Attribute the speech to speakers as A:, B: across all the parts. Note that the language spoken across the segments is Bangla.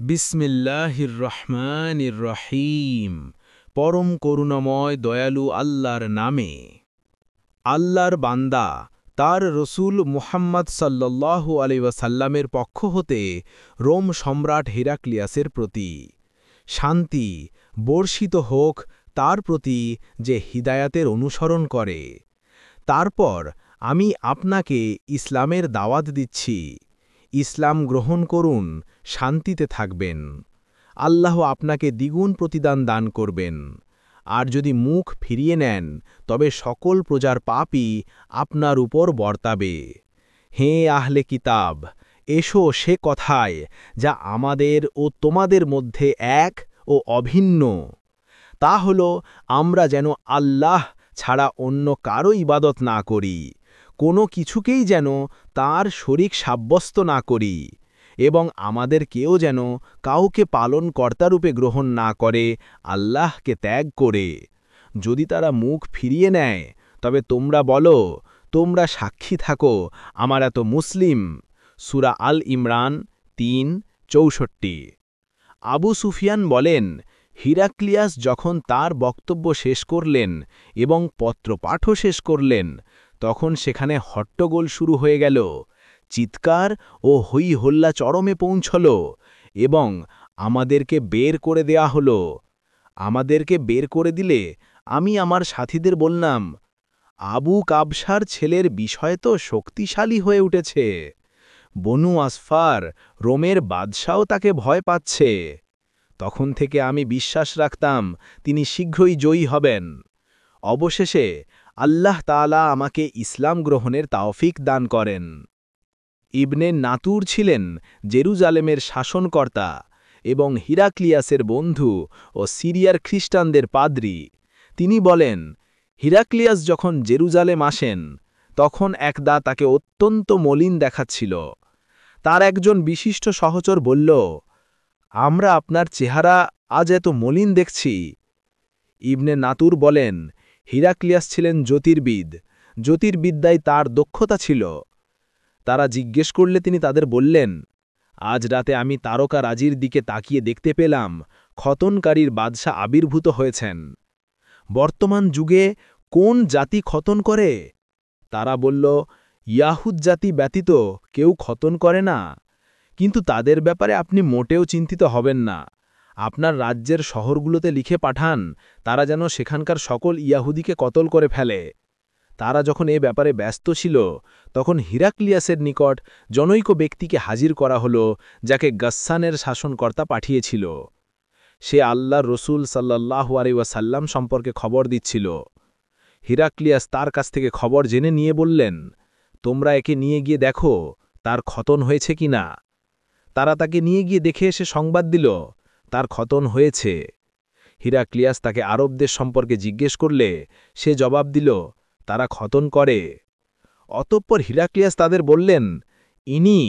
A: বিসমিল্লাহির রহমানির রহিম। পরম করুণাময় দয়ালু আল্লাহর নামে। আল্লাহর বান্দা তার রসূল মুহাম্মদ সাল্লাল্লাহু আলাইহি ওয়াসাল্লামের পক্ষ হতে রোম সম্রাট হেরাক্লিয়াসের প্রতি শান্তি বর্ষিত হোক তার প্রতি যে হিদায়াতের অনুসরণ করে। তারপর আমি আপনাকে ইসলামের দাওয়াত দিচ্ছি। ইসলাম গ্রহণ করুন, শান্তিতে থাকবেন। আল্লাহ আপনাকে দ্বিগুণ প্রতিদান দান করবেন। আর যদি মুখ ফিরিয়ে নেন তবে সকল প্রজার পাপই আপনার উপর বর্তাবে। হে আহলে কিতাব, এসো সে কথায় যা আমাদের ও তোমাদের মধ্যে এক ও অভিন্ন। তা হল আমরা যেন আল্লাহ ছাড়া অন্য কারো ইবাদত না করি, কোনো কিছুকেই যেন তার শরীক সাব্যস্ত না করি, এবং আমাদের কেউ যেন কাউকে পালনকর্তারূপে গ্রহণ না করে আল্লাহকে ত্যাগ করে। যদি তারা মুখ ফিরিয়ে নেয় তবে তোমরা বলো, তোমরা সাক্ষী থাকো আমার এত মুসলিম। সূরা আল ইমরান ৩:৬৪। আবু সুফিয়ান বলেন, হিরাক্লিয়াস যখন তার বক্তব্য শেষ করলেন এবং পত্রপাঠও শেষ করলেন, তখন সেখানে হট্টগোল শুরু হয়ে গেল। চিৎকার ও হই হল্লা চরমে পৌঁছল এবং আমাদেরকে বের করে দেয়া হলো। আমাদেরকে বের করে দিলে আমি আমার সাথীদের বললাম, আবু কাবসার ছেলের বিষয় তো শক্তিশালী হয়ে উঠেছে। বনু আসফার রোমের বাদশাও তাকে ভয় পাচ্ছে। তখন থেকে আমি বিশ্বাস রাখতাম তিনি শীঘ্রই জয়ী হবেন। অবশেষে আল্লাহ তাআলা আমাকে ইসলাম গ্রহণের তাওফিক দান করেন। ইবনে নাতুর ছিলেন জেরুজালেমের শাসনকর্তা এবং হিরাক্লিয়াসের বন্ধু ও সিরিয়ার খ্রিস্টানদের পাদ্রী। তিনি বলেন, হিরাক্লিয়াস যখন জেরুজালেম আসেন তখন একদা তাকে অত্যন্ত মলিন দেখাচ্ছিল। তার একজন বিশিষ্ট সহচর বলল, আমরা আপনার চেহারা আজ এত মলিন দেখছি। ইবনে নাতুর বলেন, হিরাক্লিয়াস ছিলেন জ্যোতির্বিদ, জ্যোতির্বিদ্যায় তার দক্ষতা ছিল। তারা জিজ্ঞেস করলে তিনি তাদের বললেন, আজ রাতে আমি তারকারাজির দিকে তাকিয়ে দেখতে পেলাম খতনকারীর বাদশাহ আবির্ভূত হয়েছেন। বর্তমান যুগে কোন জাতি খতন করে? তারা বলল, ইয়াহুদ জাতি ব্যতীত কেউ খতন করে না। কিন্তু তাদের ব্যাপারে আপনি মোটেও চিন্তিত হবেন না। আপনার রাজ্যের শহরগুলোতে লিখে পাঠান তারা যেন সেখানকার সকল ইয়াহুদিকে কতল করে ফেলে। তারা যখন এ ব্যাপারে ব্যস্ত ছিল তখন হিরাক্লিয়াসের নিকট জনৈক ব্যক্তিকে হাজির করা হল, যাকে গাসসানের শাসনকর্তা পাঠিয়েছিল। সে আল্লাহর রসূল সাল্লাল্লাহু আলাইহি ওয়াসাল্লাম সম্পর্কে খবর দিচ্ছিল। হিরাক্লিয়াস তার কাছ থেকে খবর জেনে নিয়ে বললেন, তোমরা একে নিয়ে গিয়ে দেখো তার খতন হয়েছে কিনা। তারা তাকে নিয়ে গিয়ে দেখে এসে সংবাদ দিল, তার খতন হয়েছে। হিরাক্লিয়াস তাকে আরবদের সম্পর্কে জিজ্ঞেস করলে সে জবাব দিল, তারা খতন করে। অতঃপর হিরাক্লিয়াস তাদের বললেন, ইনি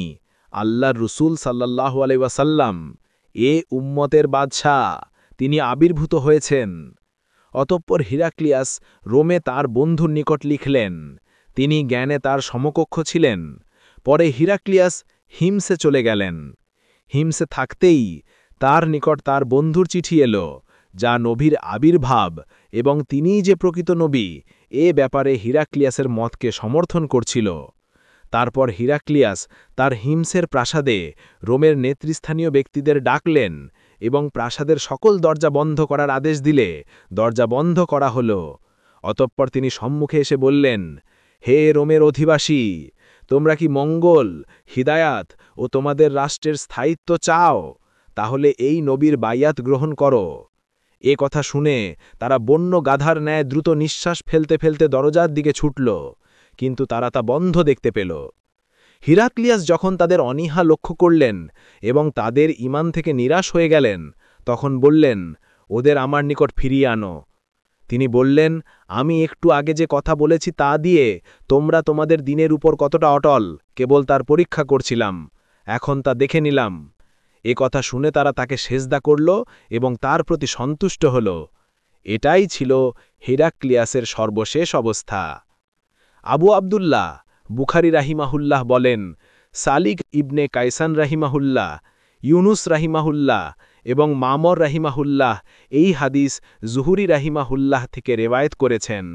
A: আল্লাহর রসূল সাল্লাল্লাহু আলাইহি ওয়াসাল্লাম, এ উম্মতের বাদশাহ, তিনি আবির্ভূত হয়েছেন। অতঃপর হিরাক্লিয়াস রোমে তার বন্ধুর নিকট লিখলেন। তিনি জ্ঞানে তার সমকক্ষ ছিলেন। পরে হিরাক্লিয়াস হিমসে চলে গেলেন। হিমসে থাকতেই তার নিকট তার বন্ধুর চিঠি এলো, যা নবীর আবির্ভাব এবং তিনিই যে প্রকৃত নবী এ ব্যাপারে হিরাক্লিয়াসের মতকে সমর্থন করছিল। তারপর হিরাক্লিয়াস তার হিমসের প্রাসাদে রোমের নেতৃস্থানীয় ব্যক্তিদের ডাকলেন এবং প্রাসাদের সকল দরজা বন্ধ করার আদেশ দিলে দরজা বন্ধ করা হল। অতঃপর তিনি সম্মুখে এসে বললেন, হে রোমের অধিবাসী, তোমরা কি মঙ্গল, হিদায়াত ও তোমাদের রাষ্ট্রের স্থায়িত্ব চাও? তাহলে এই নবীর বাইয়াত গ্রহণ করো। এ কথা শুনে তারা বন্য গাধার ন্যায় দ্রুত নিঃশ্বাস ফেলতে ফেলতে দরজার দিকে ছুটল, কিন্তু তারা তা বন্ধ দেখতে পেল। হিরাক্লিয়াস যখন তাদের অনীহা লক্ষ্য করলেন এবং তাদের ঈমান থেকে নিরাশ হয়ে গেলেন, তখন বললেন, ওদের আমার নিকট ফিরিয়ে আনো। তিনি বললেন, আমি একটু আগে যে কথা বলেছি তা দিয়ে তোমরা তোমাদের দিনের উপর কতটা অটল কেবল তার পরীক্ষা করছিলাম, এখন তা দেখে নিলাম। এ কথা শুনে তারা তাকে সেজদা করল এবং তার প্রতি সন্তুষ্ট হল। এটাই ছিল হিরাক্লিয়াসের সর্বশেষ অবস্থা। আবু আবদুল্লাহ বুখারী রাহিমাহুল্লাহ বলেন, সালিক ইবনে কায়সান রাহিমাহুল্লাহ ইউনুস রাহিমাহুল্লাহ এবং মামর রাহিমাহুল্লাহ এই হাদিস জুহুরি রাহিমাহুল্লাহ থেকে রেওয়ায়েত করেছেন।